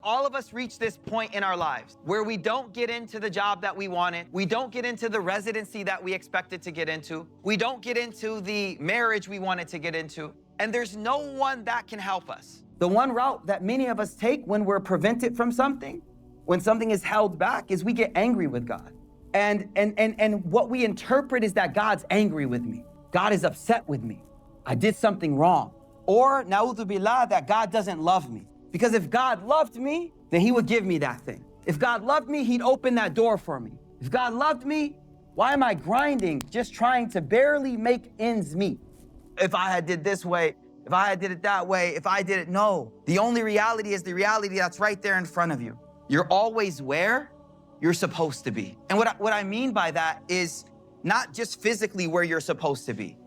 all of us reach this point in our lives where we don't get into the job that we wanted. We don't get into the residency that we expected to get into. We don't get into the marriage we wanted to get into. And there's no one that can help us. The one route that many of us take when we're prevented from something, when something is held back, is we get angry with God. And what we interpret is that God's angry with me. God is upset with me. I did something wrong. Or, na'udhu billah, that God doesn't love me. Because if God loved me, then he would give me that thing. If God loved me, he'd open that door for me. If God loved me, why am I grinding, just trying to barely make ends meet? If I had did this way, if I had did it that way, if I did it, no. The only reality is the reality that's right there in front of you. You're always where you're supposed to be. And what I mean by that is not just physically where you're supposed to be,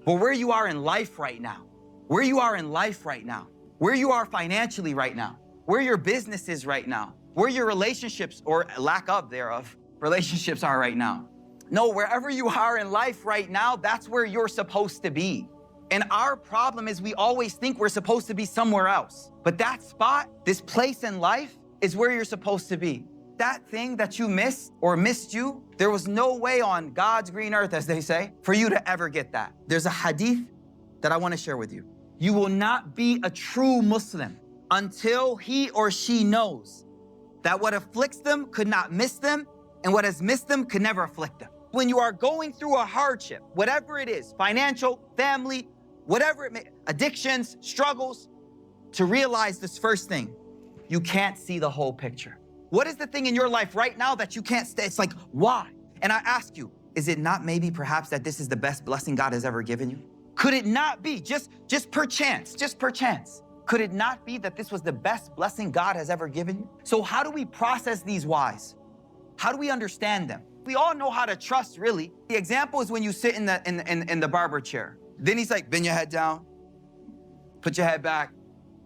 but where you are in life right now. Where you are in life right now. Where you are financially right now. Where your business is right now. Where your relationships, or lack of thereof, relationships are right now. No, wherever you are in life right now, that's where you're supposed to be. And our problem is we always think we're supposed to be somewhere else. But that spot, this place in life, is where you're supposed to be. That thing that you missed or missed you, there was no way on God's green earth, as they say, for you to ever get that. There's a hadith that I want to share with you. You will not be a true Muslim until he or she knows that what afflicts them could not miss them, and what has missed them could never afflict them. When you are going through a hardship, whatever it is, financial, family, whatever it may, addictions, struggles, to realize this first thing, you can't see the whole picture. What is the thing in your life right now that you can't stay? It's like, why? And I ask you, is it not maybe perhaps that this is the best blessing God has ever given you? Could it not be, just perchance, could it not be that this was the best blessing God has ever given you? So how do we process these whys? How do we understand them? We all know how to trust, really. The example is when you sit in the barber chair. Then he's like, bend your head down, put your head back.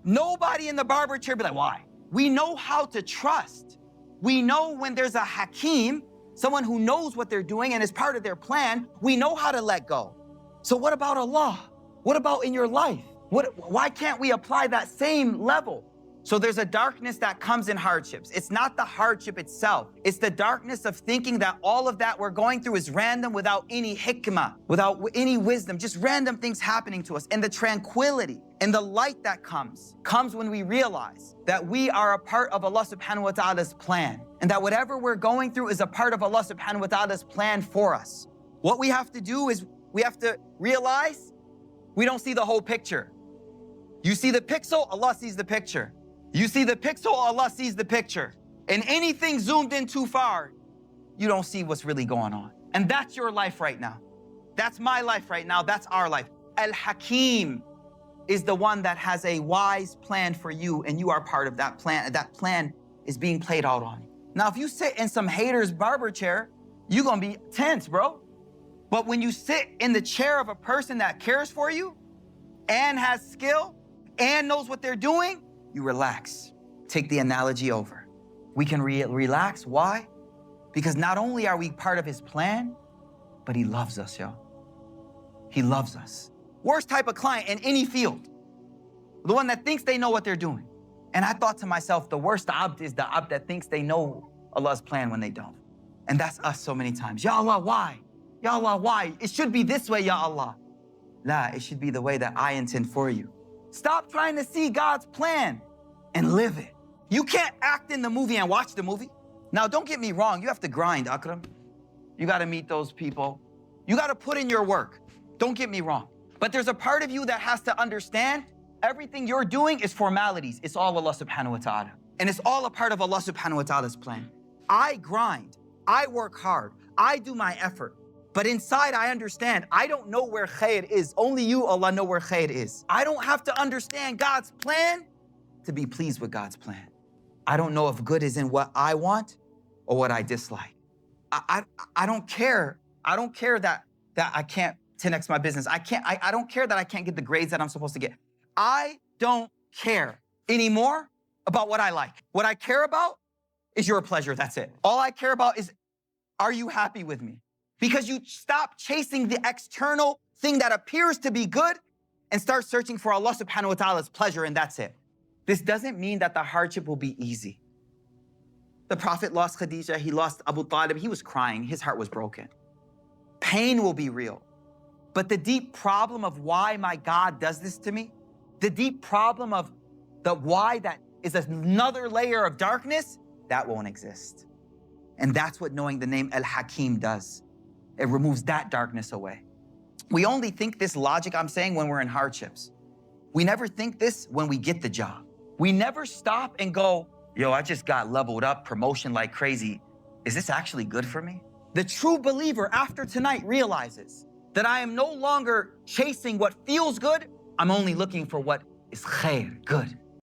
Nobody in the barber chair be like, why? We know how to trust. We know when there's a hakim, someone who knows what they're doing and is part of their plan, we know how to let go. So what about Allah? What about in your life? Why can't we apply that same level? So there's a darkness that comes in hardships. It's not the hardship itself. It's the darkness of thinking that all of that we're going through is random without any hikmah, without any wisdom, just random things happening to us. And the tranquility and the light that comes when we realize that we are a part of Allah subhanahu wa ta'ala's plan, and that whatever we're going through is a part of Allah subhanahu wa ta'ala's plan for us. What we have to do is we have to realize we don't see the whole picture. You see the pixel, Allah sees the picture. You see the pixel, Allah sees the picture. And anything zoomed in too far, you don't see what's really going on. And that's your life right now. That's my life right now. That's our life. Al-Hakim is the one that has a wise plan for you, and you are part of that plan. That plan is being played out on you. Now, if you sit in some hater's barber chair, you're gonna be tense, bro. But when you sit in the chair of a person that cares for you and has skill and knows what they're doing, you relax. Take the analogy over. We can relax. Why? Because not only are we part of his plan, but he loves us, yo. He loves us. Worst type of client in any field. The one that thinks they know what they're doing. And I thought to myself, the worst abd is the abd that thinks they know Allah's plan when they don't. And that's us so many times. Ya Allah, why? Ya Allah, why? It should be this way, Ya Allah. La, it should be the way that I intend for you. Stop trying to see God's plan and live it. You can't act in the movie and watch the movie. Now, don't get me wrong. You have to grind, Akram. You got to meet those people. You got to put in your work. Don't get me wrong. But there's a part of you that has to understand everything you're doing is formalities. It's all Allah subhanahu wa ta'ala. And it's all a part of Allah subhanahu wa ta'ala's plan. I grind. I work hard. I do my effort. But inside, I understand, I don't know where khair is. Only you, Allah, know where khair is. I don't have to understand God's plan to be pleased with God's plan. I don't know if good is in what I want or what I dislike. I don't care. I don't care that I can't 10x my business. I don't care that I can't get the grades that I'm supposed to get. I don't care anymore about what I like. What I care about is your pleasure, that's it. All I care about is, are you happy with me? Because you stop chasing the external thing that appears to be good and start searching for Allah subhanahu wa ta'ala's pleasure, and that's it. This doesn't mean that the hardship will be easy. The Prophet lost Khadijah, he lost Abu Talib, he was crying, his heart was broken. Pain will be real. But the deep problem of why my God does this to me, the deep problem of the why that is another layer of darkness, that won't exist. And that's what knowing the name Al-Hakim does. It removes that darkness away. We only think this logic I'm saying when we're in hardships. We never think this when we get the job. We never stop and go, yo, I just got leveled up, promotion like crazy. Is this actually good for me? The true believer after tonight realizes that I am no longer chasing what feels good. I'm only looking for what is khair, good.